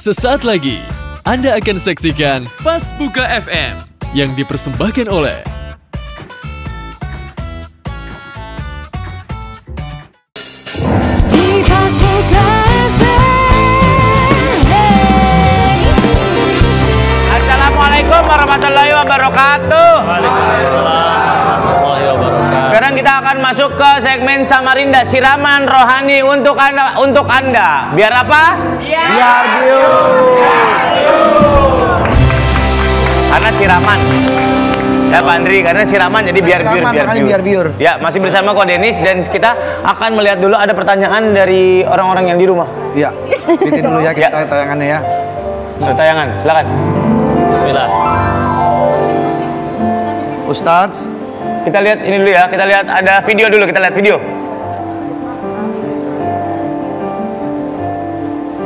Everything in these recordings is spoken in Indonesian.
Sesaat lagi, Anda akan saksikan Pas Buka FM yang dipersembahkan oleh di Pas Buka FM. Assalamualaikum warahmatullahi wabarakatuh. Waalaikumsalam warahmatullahi wabarakatuh. Sekarang kita akan masuk ke segmen Samarinda, siraman rohani untuk Anda. Biar apa? Biar view. Karena siraman. Ya Pak Andri, karena siraman jadi biar view. Ya, masih bersama Ko Denis dan kita akan melihat dulu ada pertanyaan dari orang-orang yang di rumah. Iya, bikin dulu ya kita tayangannya ya. Ada tayangan, silakan. Bismillah. Ustadz, Kita lihat ini dulu ya, kita lihat ada video dulu, kita lihat video.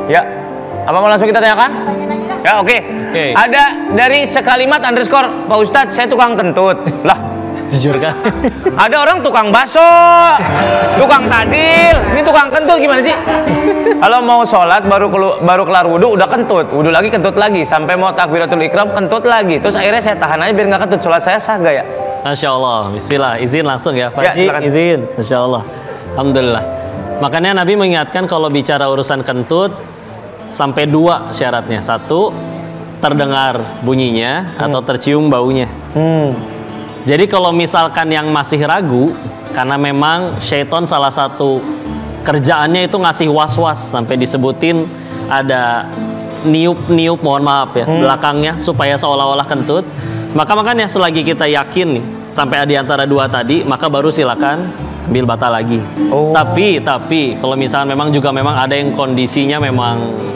Ya, apa mau langsung kita tanyakan? Ya, oke. Ada dari sekalimat underscore, Pak Ustadz, saya tukang kentut. Lah, Jujur kan? ada orang tukang bakso, tukang tajil, ini tukang kentut gimana sih? Kalau mau sholat baru kelar wudhu udah kentut, wudhu lagi kentut lagi, sampai mau takbiratul ikram kentut lagi. Terus akhirnya saya tahan aja biar nggak kentut, sholat saya sah gak ya? Masya Allah. Bismillah. Izin langsung ya Pak. Ya, silakan. Izin. Masya Allah. Alhamdulillah. Makanya Nabi mengingatkan kalau bicara urusan kentut sampai 2 syaratnya. 1, terdengar bunyinya atau tercium baunya. Jadi kalau misalkan yang masih ragu, karena memang syaitan salah satu kerjaannya itu ngasih was-was, sampai disebutin ada niup-niup, mohon maaf ya, belakangnya supaya seolah-olah kentut. Makanya selagi kita yakin nih sampai di antara 2 tadi, maka baru silakan ambil batal lagi. Tapi kalau misalnya memang ada yang kondisinya memang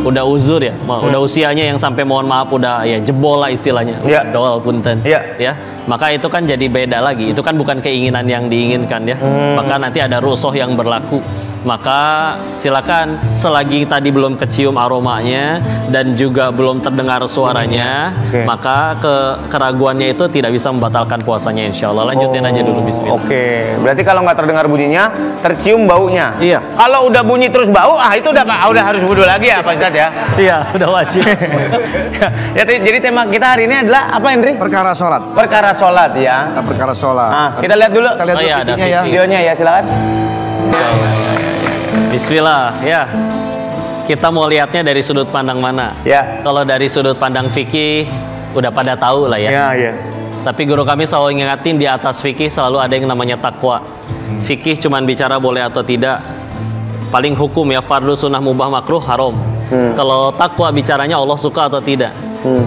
udah uzur ya, udah usianya yang sampai mohon maaf udah ya jebol lah istilahnya, dol punten, ya, maka itu kan jadi beda lagi. Itu kan bukan keinginan yang diinginkan ya, maka nanti ada rusuh yang berlaku. Maka silakan selagi tadi belum kecium aromanya dan juga belum terdengar suaranya, maka keraguannya itu tidak bisa membatalkan puasanya insya Allah. Lanjutin aja dulu, bismillah. Oke, berarti kalau nggak terdengar bunyinya, tercium baunya. Iya. Kalau udah bunyi terus bau, itu udah harus wudhu lagi ya Pak Ustadz ya? Iya, udah wajib. Ya, jadi tema kita hari ini adalah apa, Indri? perkara sholat. Perkara sholat ya. Perkara sholat. Nah, kita lihat dulu Kita lihat dulu Oh, iya, ada videonya ya. videonya ya, silakan. Bismillah, ya. Kita mau lihatnya dari sudut pandang mana? Ya. Kalau dari sudut pandang fikih, udah pada tahu lah ya. Iya. Tapi guru kami selalu ngingetin di atas fikih selalu ada yang namanya takwa. Fikih cuman bicara boleh atau tidak. Paling hukum ya, fardu, sunnah, mubah, makruh, haram. Kalau takwa bicaranya Allah suka atau tidak.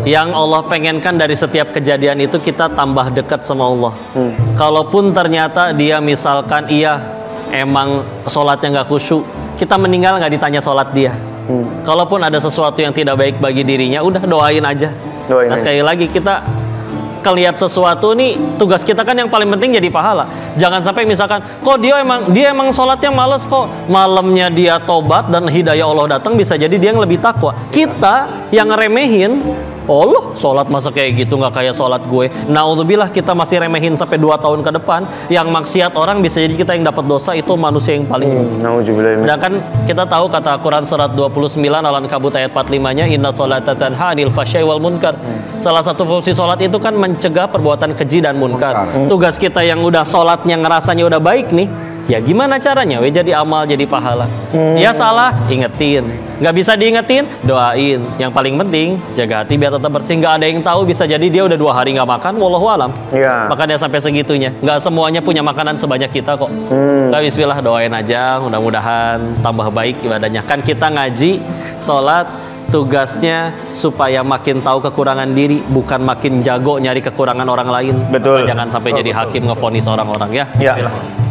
Yang Allah pengenkan dari setiap kejadian itu kita tambah dekat sama Allah. Kalaupun ternyata dia misalkan emang sholatnya nggak khusyuk, kita meninggal nggak ditanya sholat dia. Kalaupun ada sesuatu yang tidak baik bagi dirinya, udah doain aja. Sekali lagi kita kelihat sesuatu nih, tugas kita kan yang paling penting jadi pahala. Jangan sampai misalkan kok dia emang sholatnya males, kok malamnya dia tobat dan hidayah Allah datang, bisa jadi dia yang lebih takwa. Kita yang ngeremehin, Allah sholat masa kayak gitu, nggak kayak sholat gue. Naudzubillah, kita masih remehin sampai 2 tahun ke depan. Yang maksiat orang bisa jadi kita yang dapat dosa, itu manusia yang paling sedangkan kita tahu kata Quran surat 29 Al-Ankabut ayat 45-nya, inna sholata tanha 'anil fahsya'i wal munkar. Salah satu fungsi sholat itu kan mencegah perbuatan keji dan munkar. Tugas kita yang udah sholatnya ngerasanya udah baik nih, ya gimana caranya? Jadi amal, jadi pahala. Ya salah, ingetin. Nggak bisa diingetin, doain. Yang paling penting, jaga hati biar tetap bersih. Nggak ada yang tahu, bisa jadi dia udah 2 hari nggak makan, wallahu alam. Makanya sampai segitunya. Nggak semuanya punya makanan sebanyak kita kok. Bismillah, doain aja, mudah-mudahan tambah baik ibadahnya. Kan kita ngaji, sholat, tugasnya supaya makin tahu kekurangan diri, bukan makin jago nyari kekurangan orang lain. Betul. Jangan sampai jadi hakim ngevonis orang-orang ya.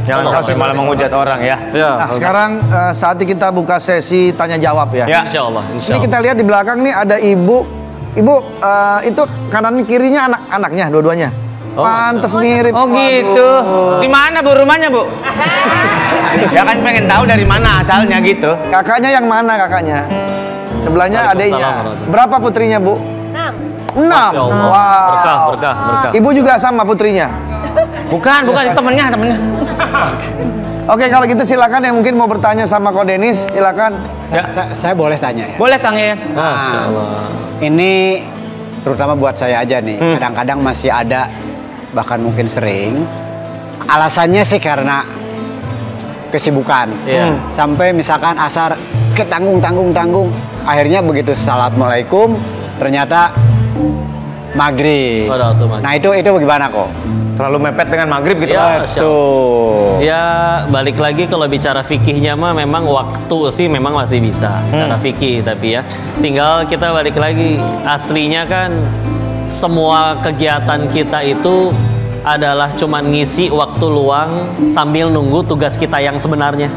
Jangan sampai malah menghujat orang ya. Nah, sekarang saatnya kita buka sesi tanya jawab ya. Insya Allah. Ini kita lihat di belakang nih ada ibu. Ibu, itu kanan kirinya anak-anaknya dua-duanya. Pantes mirip. Oh gitu. Di mana Bu rumahnya, Bu? Ya kan pengen tahu dari mana asalnya gitu. Kakaknya yang mana kakaknya? Sebelahnya adiknya. Berapa putrinya, Bu? 6. Wow. Berkah. Ibu juga sama putrinya? Bukan, itu temennya. Oke, kalau gitu silakan yang mungkin mau bertanya sama Ko Denis, silakan. Ya. Saya boleh tanya ya? Boleh Kang ya. Nah, ini terutama buat saya aja nih. Kadang-kadang masih ada, bahkan mungkin sering. Alasannya sih karena kesibukan. Sampai misalkan asar ketanggung. Akhirnya begitu assalamualaikum, ternyata maghrib. Nah itu bagaimana kok? Terlalu mepet dengan maghrib gitu. Ya, Tuh. ya balik lagi kalau bicara fikihnya mah memang waktu sih memang masih bisa secara fikih, tapi ya tinggal kita balik lagi, aslinya kan semua kegiatan kita itu adalah cuman ngisi waktu luang sambil nunggu tugas kita yang sebenarnya,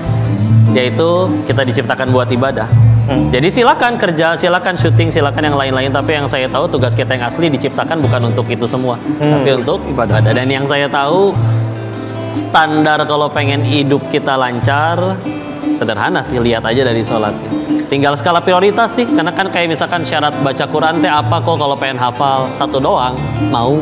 yaitu kita diciptakan buat ibadah. Jadi silakan kerja, silakan syuting, silakan yang lain-lain. Tapi yang saya tahu tugas kita yang asli diciptakan bukan untuk itu semua, tapi untuk ibadah. Dan yang saya tahu standar kalau pengen hidup kita lancar, sederhana sih, lihat aja dari sholat. Tinggal skala prioritas sih, karena kan kayak misalkan syarat baca Quran teh apa kok kalau pengen hafal satu doang mau.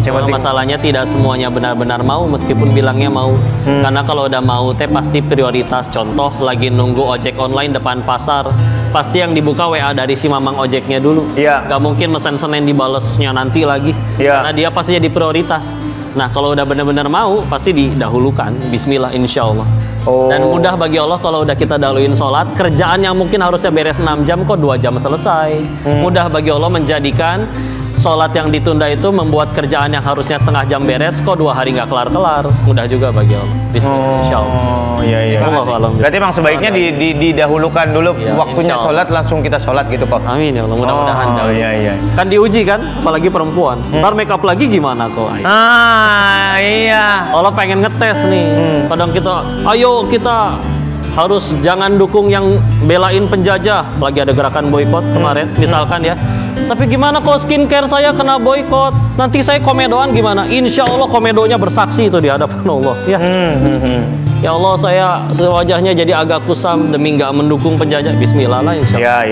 Cuma masalahnya tidak semuanya benar-benar mau meskipun bilangnya mau. Karena kalau udah mau teh pasti prioritas. Contoh lagi nunggu ojek online depan pasar, pasti yang dibuka WA dari si mamang ojeknya dulu. Gak mungkin mesen Senin dibalesnya nanti lagi. Karena dia pasti jadi prioritas. Nah kalau udah benar-benar mau pasti didahulukan. Bismillah insya Allah. Dan mudah bagi Allah kalau udah kita dahuluin sholat. Kerjaan yang mungkin harusnya beres 6 jam kok 2 jam selesai. Mudah bagi Allah menjadikan sholat yang ditunda itu membuat kerjaan yang harusnya setengah jam beres kok 2 hari nggak kelar-kelar. Mudah juga bagi Allah. Bismillah, insya Allah. Iya. Berarti emang sebaiknya didahulukan dulu waktunya sholat, langsung kita sholat gitu kok. Amin ya Allah, mudah-mudahan. Iya. Kan diuji kan, apalagi perempuan. Ntar make up lagi gimana kok? Iya. Allah pengen ngetes nih. Kadang kita, ayo kita harus jangan dukung yang belain penjajah. Lagi ada gerakan boykot kemarin, misalkan ya. Tapi gimana kalau skincare saya kena boykot? Nanti saya komedoan gimana? Insya Allah komedonya bersaksi itu di hadapan Allah. Ya, ya Allah saya wajahnya jadi agak kusam demi nggak mendukung penjajah. Bismillah lah insya Allah.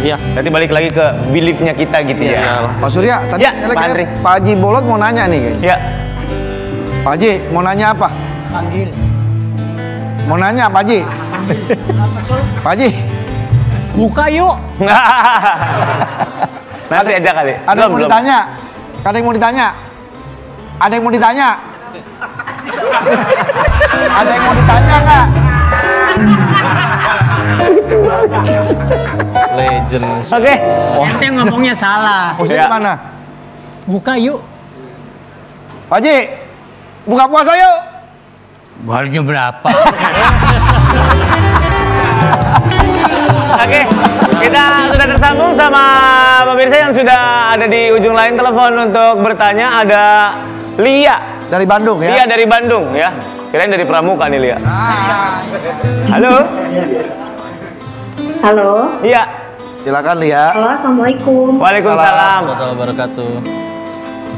Iya. Nanti balik lagi ke beliefnya kita gitu ya. Pak Surya, tadi Pak Haji Bolot mau nanya nih kayaknya. Ya. Pak Haji mau nanya apa? Panggil. Mau nanya Pak Haji? Pak Haji. Buka yuk. Nanti aja kali. Ada yang mau ditanya? Ada yang mau ditanya? Ada yang mau ditanya? Ada yang mau ditanya nggak? Legend. Oke. Ente ngomongnya salah. Posisi mana? Buka yuk. Pak Haji, buka puasa yuk. Baru jam berapa? Oke, kita sudah tersambung sama pemirsa yang sudah ada di ujung lain telepon untuk bertanya. Ada Lia dari Bandung ya? Lia dari Bandung ya. Kirain dari Pramuka nih Lia. Halo. Halo. Iya. Silakan Lia. Halo, assalamualaikum. Waalaikumsalam. Warahmatullahi wabarakatuh.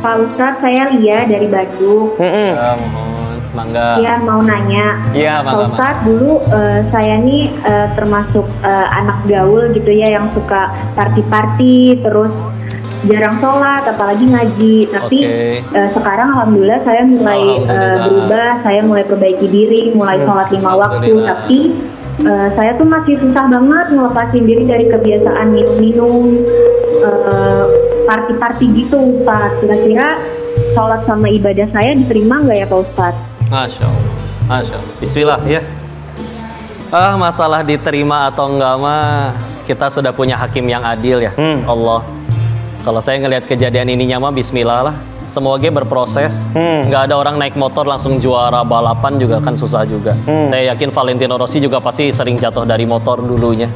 Pak Ustadz, saya Lia dari Bandung. Mohon mangga. Iya, mau nanya. Iya, Pak Ustadz, dulu saya nih termasuk anak gaul gitu ya, yang suka party-party, terus jarang sholat, apalagi ngaji. Tapi sekarang alhamdulillah saya mulai berubah, saya mulai perbaiki diri, mulai sholat 5 waktu. Tapi saya tuh masih susah banget ngelepasin diri dari kebiasaan minum-minum, party-party gitu, Ustadz. Kira-kira sholat sama ibadah saya diterima nggak ya Pak Ustadz? Masya Allah. Masya Allah. Bismillah ya. Masalah diterima atau enggak mah kita sudah punya hakim yang adil ya. Allah. Kalau saya ngelihat kejadian ininya mah bismillah lah. Semoga berproses. Nggak ada orang naik motor langsung juara balapan juga kan susah juga. Saya yakin Valentino Rossi juga pasti sering jatuh dari motor dulunya.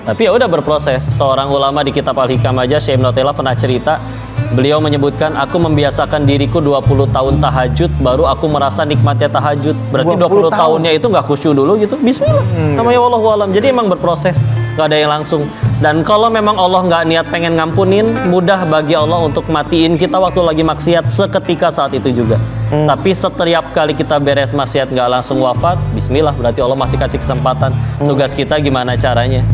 Tapi ya udah berproses. Seorang ulama di kitab Al-Hikam aja, Syekh Ibnu Taimiyah pernah cerita. Beliau menyebutkan, aku membiasakan diriku 20 tahun tahajud, baru aku merasa nikmatnya tahajud. Berarti 20 tahunnya itu nggak khusyuk dulu gitu. Bismillah. Namanya wallahu alam. Jadi emang berproses. Nggak ada yang langsung. Dan kalau memang Allah nggak niat pengen ngampunin, mudah bagi Allah untuk matiin kita waktu lagi maksiat seketika saat itu juga. Tapi setiap kali kita beres maksiat nggak langsung wafat, bismillah. Berarti Allah masih kasih kesempatan. Tugas kita gimana caranya.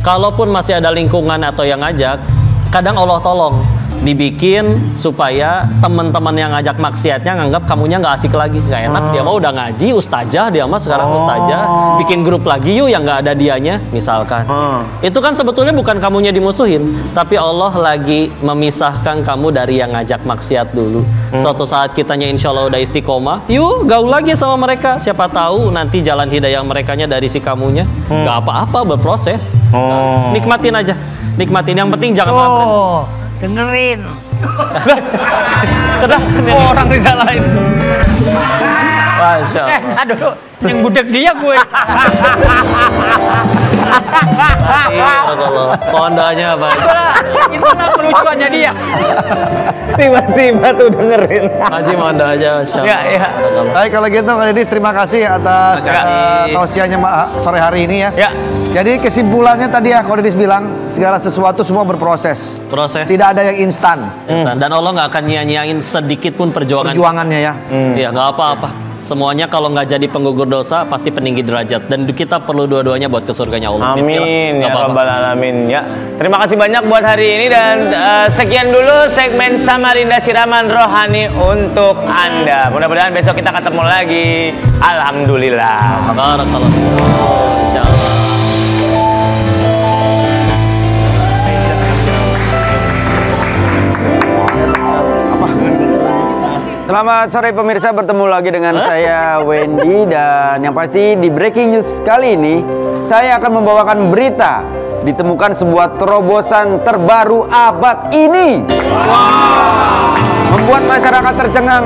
Kalaupun masih ada lingkungan atau yang ngajak, kadang Allah tolong. dibikin supaya teman-teman yang ngajak maksiatnya nganggap kamunya nggak asik lagi, nggak enak. Dia mah udah ngaji, ustazah, dia mah sekarang ustazah, bikin grup lagi yuk yang nggak ada dianya, misalkan. Itu kan sebetulnya bukan kamunya dimusuhin, tapi Allah lagi memisahkan kamu dari yang ngajak maksiat dulu. Suatu saat kitanya insya Allah udah istiqomah, yuk gaul lagi sama mereka. Siapa tahu nanti jalan hidayah merekanya dari si kamunya. Nggak apa-apa, berproses. Nikmatin aja, nikmatin. Yang penting jangan ngantre. Dengerin. Orang disalahin. Masya Allah. Aduh, yang budek dia gue. Pondanya apa? Itulah kelucuannya dia. Tiba-tiba tuh dengerin. Masih mondo aja, Masya Allah. Ya. Baik kalau gitu Kak Dedis, terima kasih atas tausiahnya sore hari ini ya. Ya. Jadi kesimpulannya tadi ya Kak Dedis bilang segala sesuatu semua berproses. Proses. Tidak ada yang instan. Dan Allah nggak akan nyia-nyiain sedikit pun Perjuangannya ya. Iya, nggak apa-apa. Semuanya kalau nggak jadi penggugur dosa pasti peninggi derajat, dan kita perlu dua-duanya buat ke surganya Allah. Amin ya rabbal alamin ya. Terima kasih banyak buat hari ini, dan sekian dulu segmen Samarinda Siraman Rohani untuk Anda. Mudah-mudahan besok kita ketemu lagi. Alhamdulillah. Barakallah. Insyaallah. Selamat sore pemirsa, bertemu lagi dengan saya Wendy, dan yang pasti di breaking news kali ini saya akan membawakan berita ditemukan sebuah terobosan terbaru abad ini. Membuat masyarakat tercengang.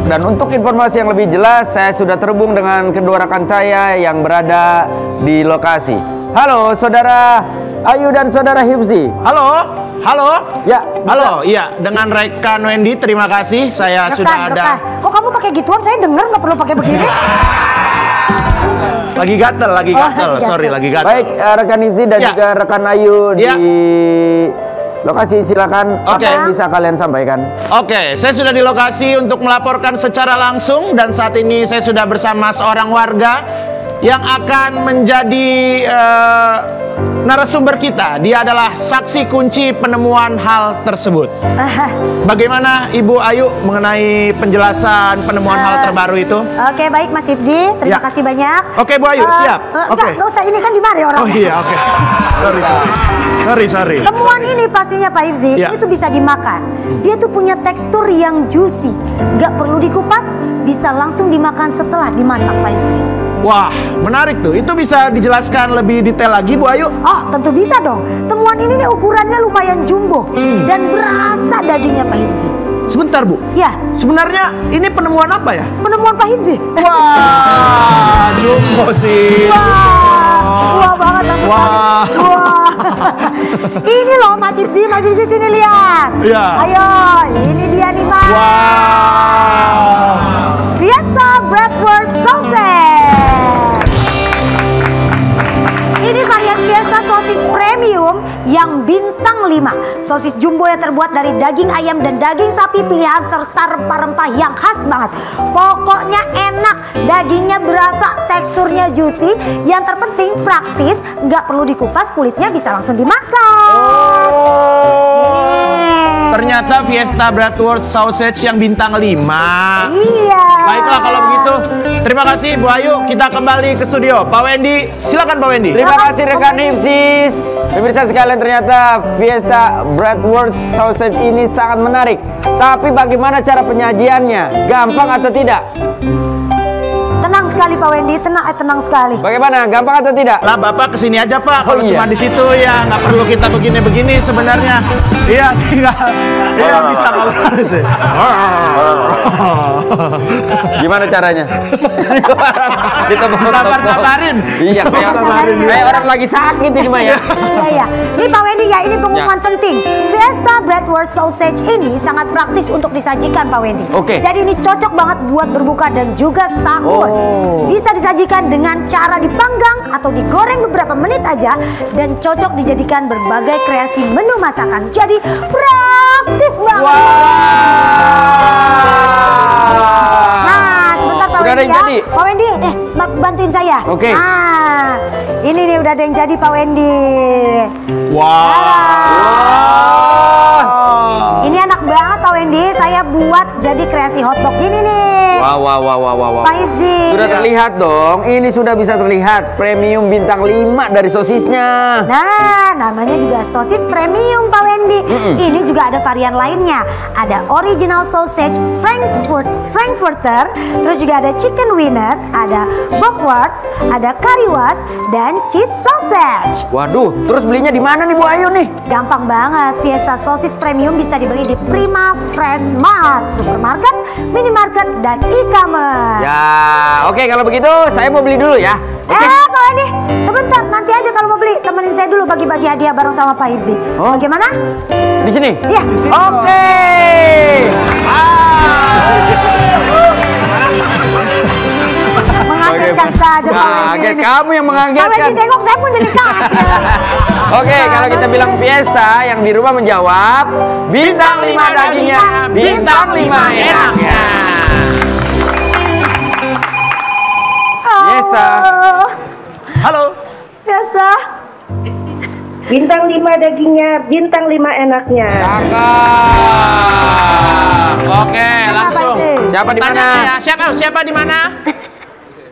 Dan untuk informasi yang lebih jelas, saya sudah terhubung dengan kedua rekan saya yang berada di lokasi. Halo saudara Ayu dan saudara Hifzi. Halo. Ya, Halo, iya, dengan rekan Wendy, terima kasih. Saya sudah ada. Kok kamu pakai gituan? Saya dengar nggak perlu pakai begini. Lagi gatel. Sorry, lagi gatel. baik rekan Hifzi dan juga rekan Ayu di lokasi, silakan. Apa yang bisa kalian sampaikan? Oke, saya sudah di lokasi untuk melaporkan secara langsung, dan saat ini saya sudah bersama seorang warga yang akan menjadi narasumber kita. Dia adalah saksi kunci penemuan hal tersebut. Bagaimana Ibu Ayu mengenai penjelasan penemuan hal terbaru itu? Oke, baik Mas Hifzi, terima kasih banyak. Oke Bu Ayu, siap. Enggak usah, ini kan dimari orang. Oh iya, oke. Sorry. Temuan ini pastinya Pak Hifzi, ini tuh bisa dimakan. Dia tuh punya tekstur yang juicy, nggak perlu dikupas, bisa langsung dimakan setelah dimasak Pak Hifzi. Wah, menarik tuh. Itu bisa dijelaskan lebih detail lagi Bu Ayu? Oh, tentu bisa dong. Temuan ini nih ukurannya lumayan jumbo dan berasa dagingnya Pak Hifzi. Sebentar Bu. Ya. Sebenarnya ini penemuan apa ya? Penemuan Pak Hifzi. Wah, jumbo sih. Wah banget. Wah. Ini loh Mas Hifzi sini lihat. Iya. Ayo, ini dia nih Mas. Wow. Fiesta Bratwurst Sausage. Ini varian Fiesta sosis premium yang bintang 5. Sosis jumbo yang terbuat dari daging ayam dan daging sapi pilihan serta rempah-rempah yang khas banget. Pokoknya enak, dagingnya berasa, teksturnya juicy. Yang terpenting praktis, nggak perlu dikupas, kulitnya bisa langsung dimakan. Ternyata Fiesta Bratwurst Sausage yang bintang 5. Iya. Baiklah kalau begitu. Terima kasih Bu Ayu. Kita kembali ke studio. Pak Wendy, silakan Pak Wendy. Terima kasih rekan Hifzi. Pemirsa sekalian, ternyata Fiesta Bratwurst Sausage ini sangat menarik. Tapi bagaimana cara penyajiannya? Gampang atau tidak? Tenang sekali Pak Wendy, tenang sekali. Bagaimana? Gampang atau tidak? Lah Bapak kesini aja Pak. Kalau iya. cuma di situ ya nggak perlu kita begini-begini sebenarnya. Iya tinggal. Iya bisa kalau sih. Gimana caranya? Sabar-sabarin. Iya, kayak orang lagi sakit ini Maya. Iya. Ini Pak Wendy ya, ini pengumuman penting. Fiesta Bratwurst Sausage ini sangat praktis untuk disajikan Pak Wendy. Oke. Jadi ini cocok banget buat berbuka dan juga sahur. Bisa disajikan dengan cara dipanggang atau digoreng beberapa menit aja, dan cocok dijadikan berbagai kreasi menu masakan. Jadi praktis banget. Nah, sebentar Pak Udah ada Wendy yang jadi? Pak Wendy, bantuin saya. Oke. Nah, ini nih udah ada yang jadi Pak Wendy. Wow. Ini Wendy, saya buat jadi kreasi hotdog ini nih. Wow. Pak Hipzi. Sudah terlihat dong, ini sudah bisa terlihat premium bintang 5 dari sosisnya. Nah, namanya juga sosis premium Pak Wendy. Ini juga ada varian lainnya. Ada original sausage Frankfurter, terus juga ada chicken wiener, ada bockwurst, ada currywurst, dan cheese sausage. Waduh, terus belinya di mana nih Bu Ayu nih? Gampang banget, Fiesta sosis premium bisa dibeli di Prima Fresh Mart, supermarket, minimarket, dan e-commerce. Ya, oke kalau begitu saya mau beli dulu ya. Pak Wendy, sebentar, nanti aja kalau mau beli, temenin saya dulu bagi-bagi hadiah bareng sama Pak Hipzi. Bagaimana? Di sini? Iya. Oke. Mengagetkan saja Pak Wendy. Kaget kamu yang mengagetkan. Pak Wendy nengok saya pun jadi kaget. Oke, kalau kita bilang Fiesta, yang di rumah menjawab bintang 5 dagingnya, bintang 5 enaknya. Fiesta. Halo. Fiesta. Bintang 5 dagingnya, bintang 5 enaknya. Oke, langsung. Siapa di mana? Siapa di mana?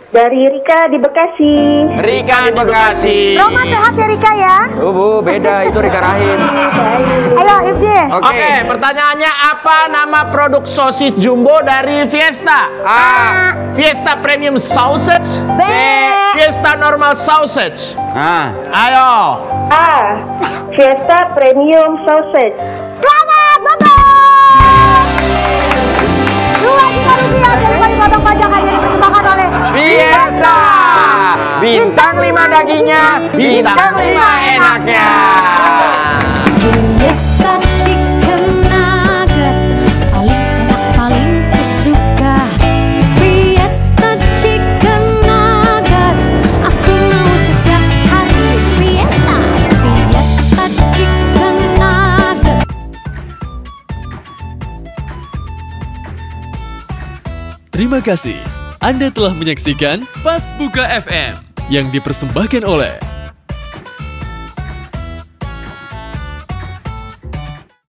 Dari Rika di Bekasi. Rika di Bekasi. Roma sehat ya Rika ya? Bu, beda itu Rika Rahim. Ayo Hipzi. Oke, pertanyaannya apa nama produk sosis jumbo dari Fiesta? A. Fiesta Premium Sausage. B. Fiesta Normal Sausage. Ayo. A. Fiesta Premium Sausage. Selamat betul. Rp2 dari wali potong pajak hadiah dipersembahkan oleh Fiesta. Bintang 5 dagingnya, bintang 5 enaknya. Fiesta chicken nugget paling enak paling kusuka. Fiesta chicken nugget aku mau setiap hari. Fiesta chicken nugget. Terima kasih. Anda telah menyaksikan Pas Buka FM yang dipersembahkan oleh